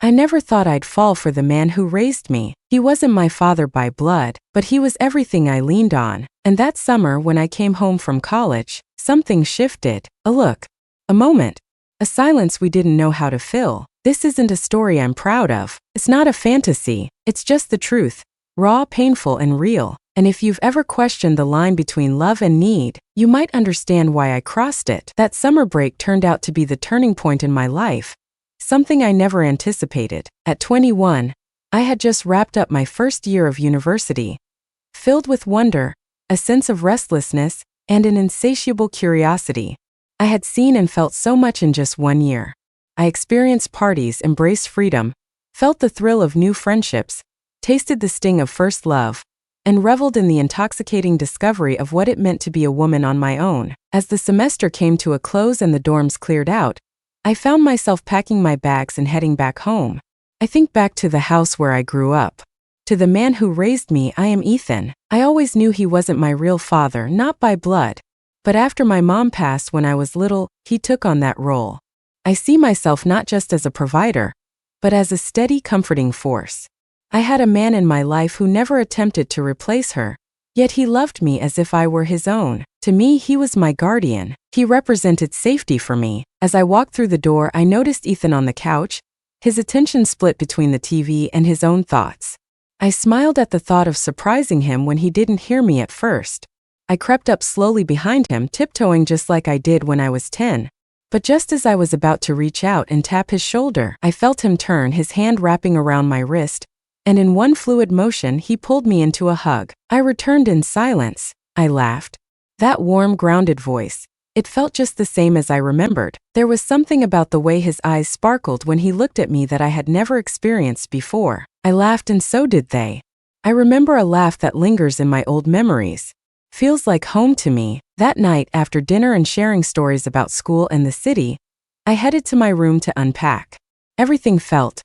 I never thought I'd fall for the man who raised me. He wasn't my father by blood, but he was everything I leaned on. And that summer when I came home from college, something shifted. A look. A moment. A silence we didn't know how to fill. This isn't a story I'm proud of. It's not a fantasy. It's just the truth. Raw, painful, and real. And if you've ever questioned the line between love and need, you might understand why I crossed it. That summer break turned out to be the turning point in my life. Something I never anticipated. At 21, I had just wrapped up my first year of university. Filled with wonder, a sense of restlessness, and an insatiable curiosity. I had seen and felt so much in just 1 year. I experienced parties, embraced freedom, felt the thrill of new friendships, tasted the sting of first love, and reveled in the intoxicating discovery of what it meant to be a woman on my own. As the semester came to a close and the dorms cleared out, I found myself packing my bags and heading back home. I think back to the house where I grew up. To the man who raised me. I am Ethan. I always knew he wasn't my real father, not by blood. But after my mom passed when I was little, he took on that role. I see myself not just as a provider, but as a steady, comforting force. I had a man in my life who never attempted to replace her, yet he loved me as if I were his own. To me, he was my guardian. He represented safety for me. As I walked through the door, I noticed Ethan on the couch, his attention split between the TV and his own thoughts. I smiled at the thought of surprising him when he didn't hear me at first. I crept up slowly behind him, tiptoeing just like I did when I was 10. But just as I was about to reach out and tap his shoulder, I felt him turn, his hand wrapping around my wrist, and in one fluid motion he pulled me into a hug. I returned in silence. I laughed. That warm, grounded voice. It felt just the same as I remembered. There was something about the way his eyes sparkled when he looked at me that I had never experienced before. I laughed and so did they. I remember a laugh that lingers in my old memories. Feels like home to me. That night, after dinner and sharing stories about school and the city, I headed to my room to unpack. Everything felt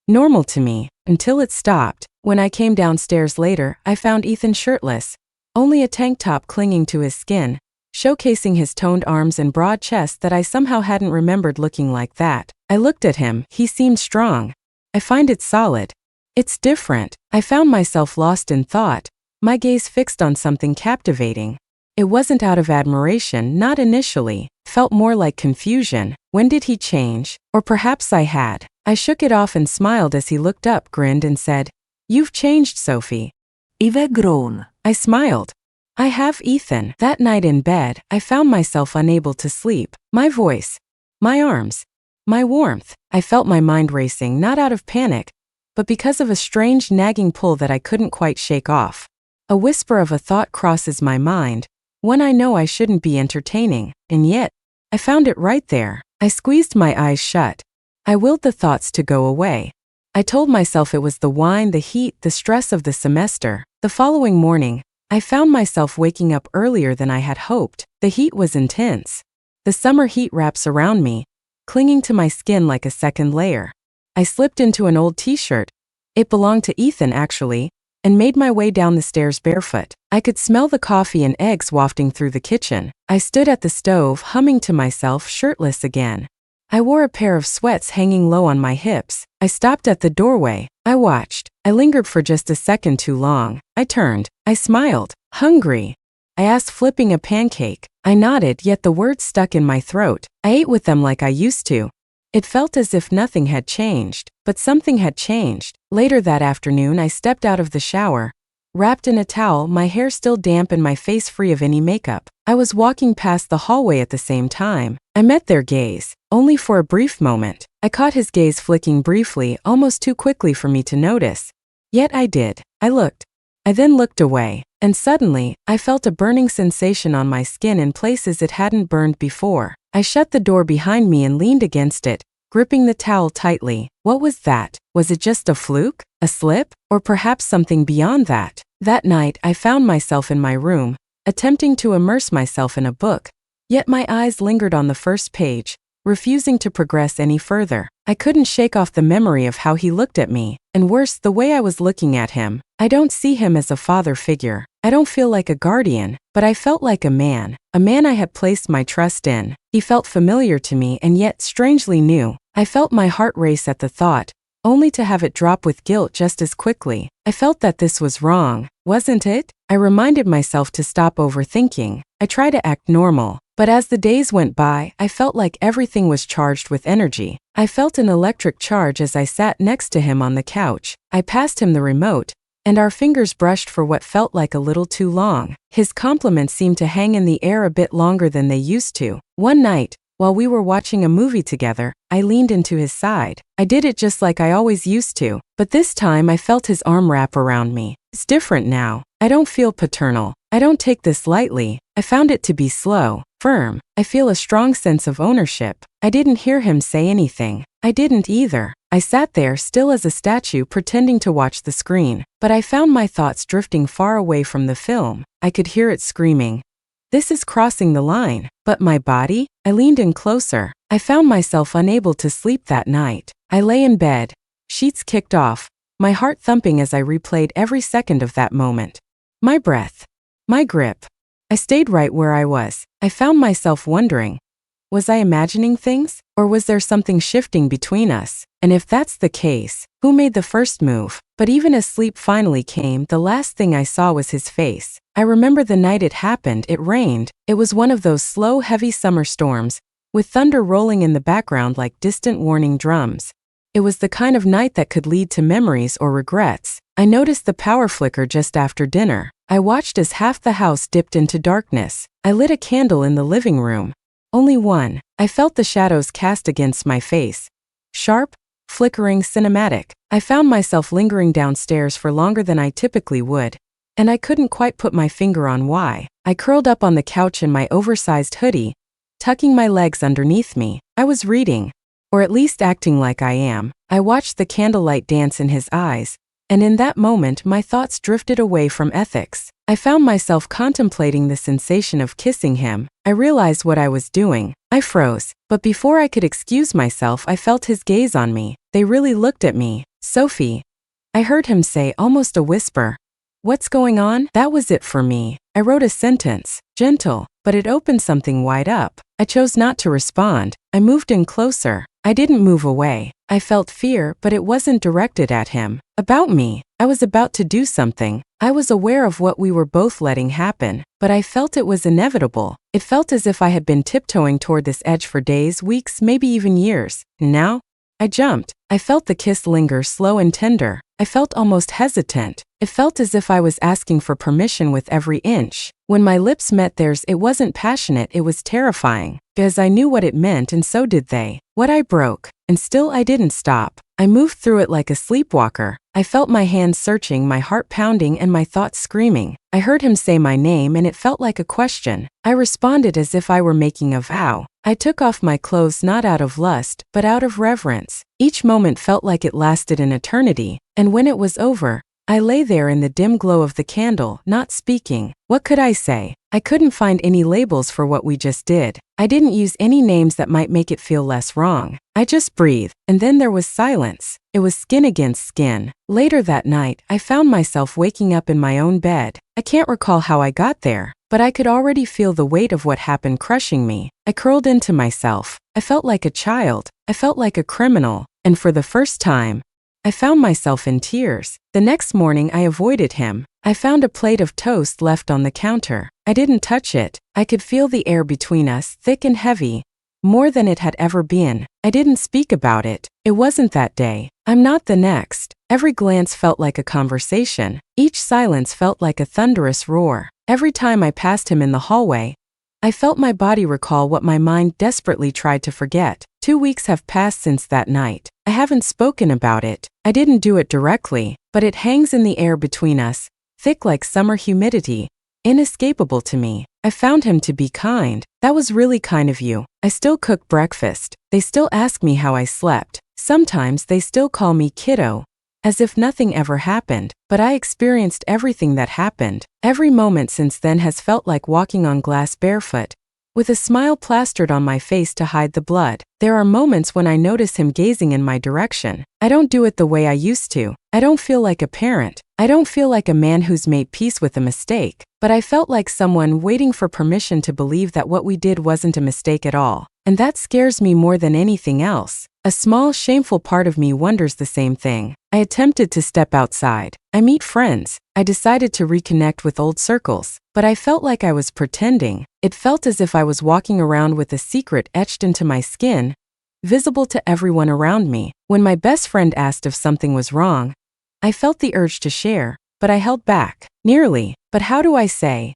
normal to me, until it stopped. When I came downstairs later, I found Ethan shirtless, only a tank top clinging to his skin, showcasing his toned arms and broad chest that I somehow hadn't remembered looking like that. I looked at him. He seemed strong. I find it solid. It's different. I found myself lost in thought, my gaze fixed on something captivating. It wasn't out of admiration, not initially. Felt more like confusion. When did he change? Or perhaps I had. I shook it off and smiled as he looked up, grinned and said, "You've changed, Sophie." You've grown. I smiled. I have, Ethan. That night in bed, I found myself unable to sleep. My voice, my arms, my warmth. I felt my mind racing, not out of panic, but because of a strange nagging pull that I couldn't quite shake off. A whisper of a thought crosses my mind, one I know I shouldn't be entertaining, and yet, I found it right there. I squeezed my eyes shut. I willed the thoughts to go away. I told myself it was the wine, the heat, the stress of the semester. The following morning, I found myself waking up earlier than I had hoped. The heat was intense. The summer heat wraps around me, clinging to my skin like a second layer. I slipped into an old t-shirt. It belonged to Ethan, actually, and made my way down the stairs barefoot. I could smell the coffee and eggs wafting through the kitchen. I stood at the stove, humming to myself, shirtless again. I wore a pair of sweats hanging low on my hips. I stopped at the doorway. I watched. I lingered for just a second too long. I turned. I smiled. Hungry? I asked, flipping a pancake. I nodded, yet the words stuck in my throat. I ate with them like I used to. It felt as if nothing had changed, but something had changed. Later that afternoon, I stepped out of the shower, wrapped in a towel, my hair still damp and my face free of any makeup. I was walking past the hallway at the same time. I met their gaze, only for a brief moment. I caught his gaze flicking briefly, almost too quickly for me to notice. Yet I did. I looked. I then looked away, and suddenly, I felt a burning sensation on my skin in places it hadn't burned before. I shut the door behind me and leaned against it, gripping the towel tightly. What was that? Was it just a fluke? A slip? Or perhaps something beyond that? That night, I found myself in my room, attempting to immerse myself in a book. Yet my eyes lingered on the first page, refusing to progress any further. I couldn't shake off the memory of how he looked at me, and worse, the way I was looking at him. I don't see him as a father figure. I don't feel like a guardian, but I felt like a man I had placed my trust in. He felt familiar to me and yet strangely new. I felt my heart race at the thought, only to have it drop with guilt just as quickly. I felt that this was wrong, wasn't it? I reminded myself to stop overthinking. I tried to act normal. But as the days went by, I felt like everything was charged with energy. I felt an electric charge as I sat next to him on the couch. I passed him the remote, and our fingers brushed for what felt like a little too long. His compliments seemed to hang in the air a bit longer than they used to. One night, while we were watching a movie together, I leaned into his side. I did it just like I always used to, but this time I felt his arm wrap around me. It's different now. I don't feel paternal. I don't take this lightly. I found it to be slow, firm. I feel a strong sense of ownership. I didn't hear him say anything. I didn't either. I sat there still as a statue pretending to watch the screen, but I found my thoughts drifting far away from the film. I could hear it screaming, "This is crossing the line." But my body? I leaned in closer. I found myself unable to sleep that night. I lay in bed, sheets kicked off, my heart thumping as I replayed every second of that moment. My breath. My grip. I stayed right where I was. I found myself wondering, was I imagining things? Or was there something shifting between us? And if that's the case, who made the first move? But even as sleep finally came, the last thing I saw was his face. I remember the night it happened. It rained. It was one of those slow, heavy summer storms, with thunder rolling in the background like distant warning drums. It was the kind of night that could lead to memories or regrets. I noticed the power flicker just after dinner. I watched as half the house dipped into darkness. I lit a candle in the living room. Only one. I felt the shadows cast against my face. Sharp, flickering, cinematic. I found myself lingering downstairs for longer than I typically would, and I couldn't quite put my finger on why. I curled up on the couch in my oversized hoodie, tucking my legs underneath me. I was reading, or at least acting like I am. I watched the candlelight dance in his eyes, and in that moment my thoughts drifted away from ethics. I found myself contemplating the sensation of kissing him. I realized what I was doing. I froze, but before I could excuse myself, I felt his gaze on me. They really looked at me. "Sophie," I heard him say, almost a whisper. "What's going on?" That was it for me. I wrote a sentence, gentle, but it opened something wide up. I chose not to respond. I moved in closer. I didn't move away. I felt fear, but it wasn't directed at him. About me. I was about to do something. I was aware of what we were both letting happen, but I felt it was inevitable. It felt as if I had been tiptoeing toward this edge for days, weeks, maybe even years. And now, I jumped. I felt the kiss linger, slow and tender. I felt almost hesitant. It felt as if I was asking for permission with every inch. When my lips met theirs, it wasn't passionate, it was terrifying. Because I knew what it meant, and so did they. What I broke. And still I didn't stop. I moved through it like a sleepwalker. I felt my hands searching, my heart pounding, and my thoughts screaming. I heard him say my name, and it felt like a question. I responded as if I were making a vow. I took off my clothes not out of lust, but out of reverence. Each moment felt like it lasted an eternity, and when it was over, I lay there in the dim glow of the candle, not speaking. What could I say? I couldn't find any labels for what we just did. I didn't use any names that might make it feel less wrong. I just breathed, and then there was silence. It was skin against skin. Later that night, I found myself waking up in my own bed. I can't recall how I got there, but I could already feel the weight of what happened crushing me. I curled into myself. I felt like a child. I felt like a criminal. And for the first time, I found myself in tears. The next morning I avoided him. I found a plate of toast left on the counter. I didn't touch it. I could feel the air between us, thick and heavy, more than it had ever been. I didn't speak about it. It wasn't that day. I'm not the next. Every glance felt like a conversation. Each silence felt like a thunderous roar. Every time I passed him in the hallway, I felt my body recall what my mind desperately tried to forget. 2 weeks have passed since that night. I haven't spoken about it. I didn't do it directly, but it hangs in the air between us, thick like summer humidity, inescapable to me. I found him to be kind. That was really kind of you. I still cook breakfast. They still ask me how I slept. Sometimes they still call me kiddo, as if nothing ever happened, but I experienced everything that happened. Every moment since then has felt like walking on glass barefoot, with a smile plastered on my face to hide the blood. There are moments when I notice him gazing in my direction. I don't do it the way I used to. I don't feel like a parent. I don't feel like a man who's made peace with a mistake. But I felt like someone waiting for permission to believe that what we did wasn't a mistake at all. And that scares me more than anything else. A small, shameful part of me wonders the same thing. I attempted to step outside. I meet friends. I decided to reconnect with old circles. But I felt like I was pretending. It felt as if I was walking around with a secret etched into my skin, visible to everyone around me. When my best friend asked if something was wrong, I felt the urge to share, but I held back. Nearly. But how do I say?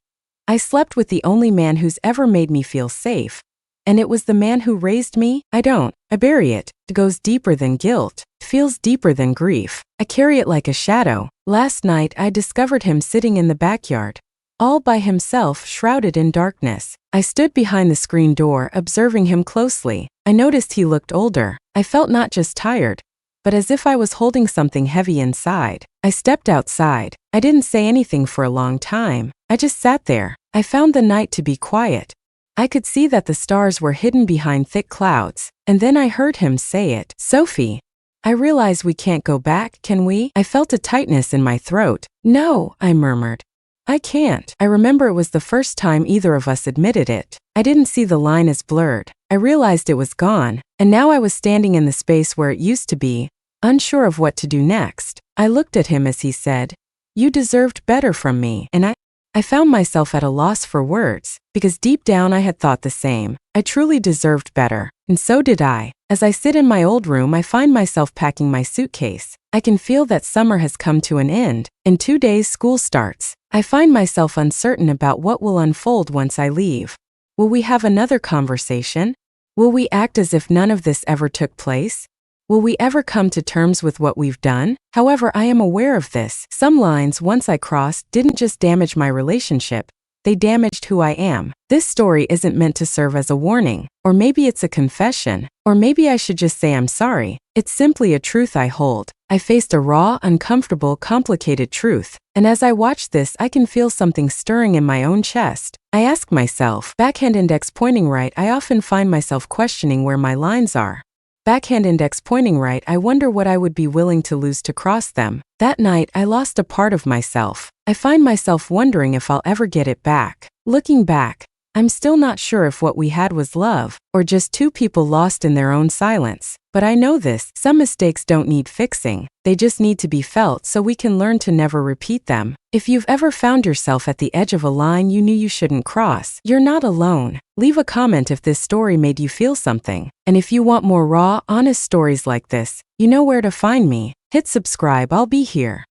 I slept with the only man who's ever made me feel safe. And it was the man who raised me? I bury it. It goes deeper than guilt. It feels deeper than grief. I carry it like a shadow. Last night I discovered him sitting in the backyard, all by himself, shrouded in darkness. I stood behind the screen door, observing him closely. I noticed he looked older. I felt not just tired, but as if I was holding something heavy inside. I stepped outside. I didn't say anything for a long time. I just sat there. I found the night to be quiet. I could see that the stars were hidden behind thick clouds, and then I heard him say it. Sophie. I realize we can't go back, can we? I felt a tightness in my throat. No, I murmured. I can't. I remember it was the first time either of us admitted it. I didn't see the line as blurred. I realized it was gone, and now I was standing in the space where it used to be, unsure of what to do next. I looked at him as he said, "You deserved better from me," and I found myself at a loss for words, because deep down I had thought the same. I truly deserved better, and so did I. As I sit in my old room, I find myself packing my suitcase. I can feel that summer has come to an end. In 2 days, school starts. I find myself uncertain about what will unfold once I leave. Will we have another conversation? Will we act as if none of this ever took place? Will we ever come to terms with what we've done? However, I am aware of this. Some lines, once I crossed, didn't just damage my relationship, they damaged who I am. This story isn't meant to serve as a warning, or maybe it's a confession, or maybe I should just say I'm sorry. It's simply a truth I hold. I faced a raw, uncomfortable, complicated truth, and as I watch this, I can feel something stirring in my own chest. I ask myself, backhand index pointing right, I often find myself questioning where my lines are. Backhand index pointing right, I wonder what I would be willing to lose to cross them. That night, I lost a part of myself. I find myself wondering if I'll ever get it back. Looking back, I'm still not sure if what we had was love, or just two people lost in their own silence. But I know this, some mistakes don't need fixing. They just need to be felt so we can learn to never repeat them. If you've ever found yourself at the edge of a line you knew you shouldn't cross, you're not alone. Leave a comment if this story made you feel something. And if you want more raw, honest stories like this, you know where to find me. Hit subscribe, I'll be here.